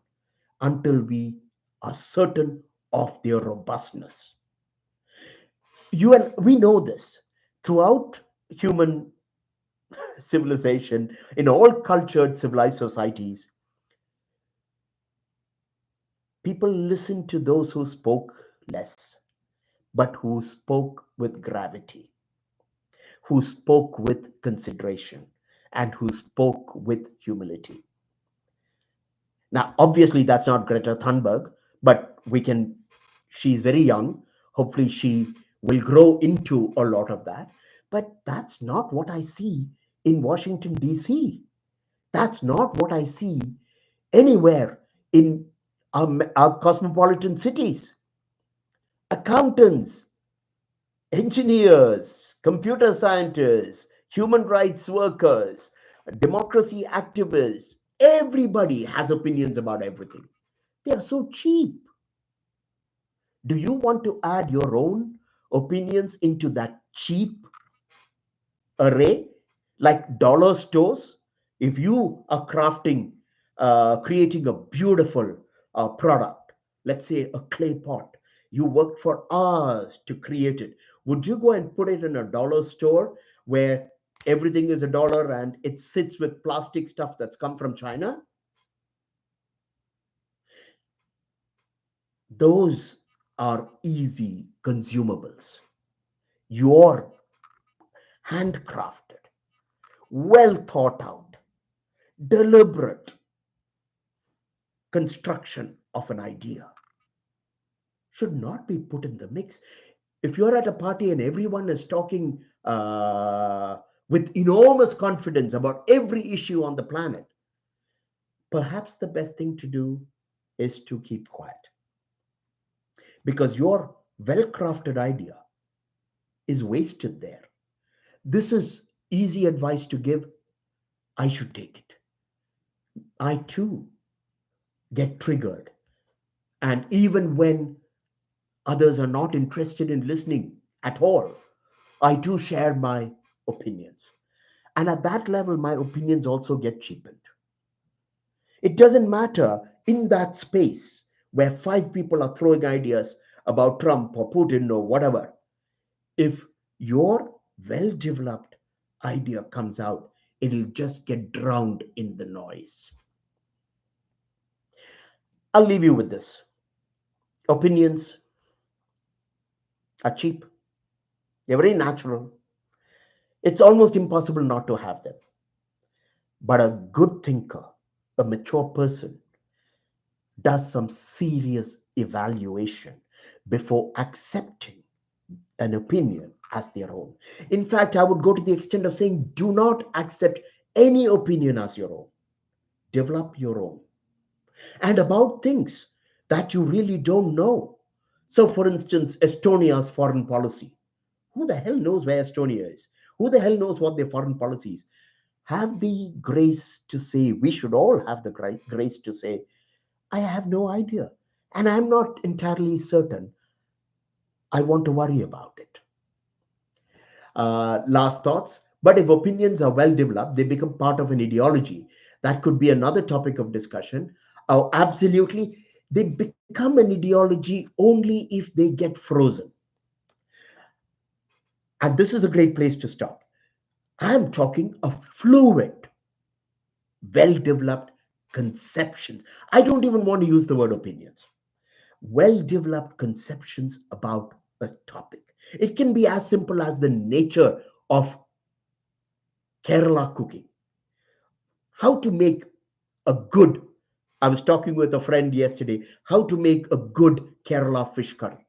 until we are certain of their robustness. You and we know this throughout human civilization, in all cultured civilized societies, people listened to those who spoke less, but who spoke with gravity, who spoke with consideration, and who spoke with humility. Now, obviously, that's not Greta Thunberg, but she's very young. Hopefully, she will grow into a lot of that. But that's not what I see in Washington, D.C. That's not what I see anywhere in our cosmopolitan cities. Accountants, engineers, computer scientists, human rights workers, democracy activists, everybody has opinions about everything. They are so cheap. Do you want to add your own opinions into that cheap array like dollar stores? If you are creating a beautiful product, let's say a clay pot, you worked for hours to create it. Would you go and put it in a dollar store where everything is a dollar and it sits with plastic stuff that's come from China? Those are easy consumables. Your handcrafted, well thought out, deliberate construction of an idea should not be put in the mix. If you're at a party and everyone is talking with enormous confidence about every issue on the planet, perhaps the best thing to do is to keep quiet, because your well crafted idea is wasted there. This is easy advice to give. I should take it. I too get triggered. And even when others are not interested in listening at all, I too share my opinions. And at that level, my opinions also get cheapened. It doesn't matter in that space where five people are throwing ideas about Trump or Putin or whatever. If your well developed idea comes out, it'll just get drowned in the noise. I'll leave you with this. Opinions are cheap, they're very natural. It's almost impossible not to have them. But a good thinker, a mature person, does some serious evaluation before accepting an opinion as their own. In fact, I would go to the extent of saying, do not accept any opinion as your own. Develop your own. And about things that you really don't know. So, for instance, Estonia's foreign policy. Who the hell knows where Estonia is? Who the hell knows what their foreign policy is? Have the grace to say, we should all have the grace to say, I have no idea. And I'm not entirely certain I want to worry about it. Last thoughts. But if opinions are well developed, they become part of an ideology. That could be another topic of discussion. Oh, absolutely. They become an ideology only if they get frozen. And this is a great place to stop. I'm talking a fluid, well developed conceptions. I don't even want to use the word opinions. Well developed conceptions about a topic. It can be as simple as the nature of Kerala cooking, how to make a good, I was talking with a friend yesterday, how to make a good Kerala fish curry.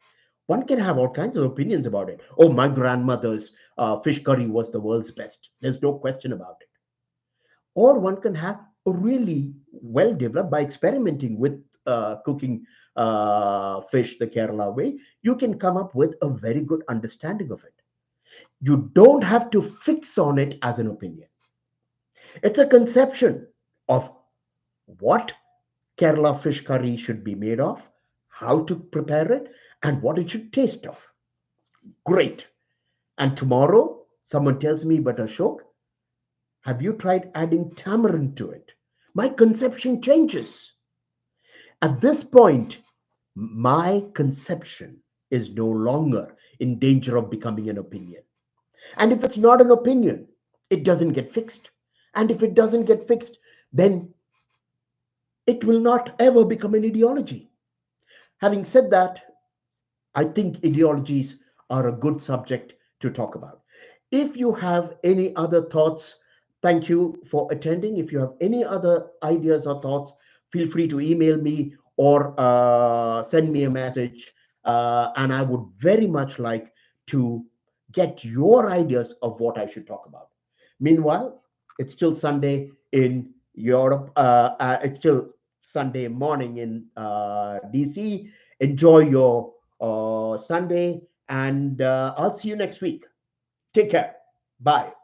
One can have all kinds of opinions about it. Oh, my grandmother's fish curry was the world's best. There's no question about it. Or one can have a really well developed, by experimenting with cooking fish the Kerala way, you can come up with a very good understanding of it. You don't have to fix on it as an opinion. It's a conception of what Kerala fish curry should be made of, how to prepare it, and what it should taste of. Great. And tomorrow, someone tells me, but Ashok, have you tried adding tamarind to it? My conception changes. At this point, my conception is no longer in danger of becoming an opinion. And if it's not an opinion, it doesn't get fixed. And if it doesn't get fixed, then it will not ever become an ideology. Having said that, I think ideologies are a good subject to talk about. If you have any other thoughts, thank you for attending. If you have any other ideas or thoughts, feel free to email me or send me a message. And I would very much like to get your ideas of what I should talk about. Meanwhile, it's still Sunday in Europe. It's still Sunday morning in DC. Enjoy your Sunday, and I'll see you next week. Take care. Bye.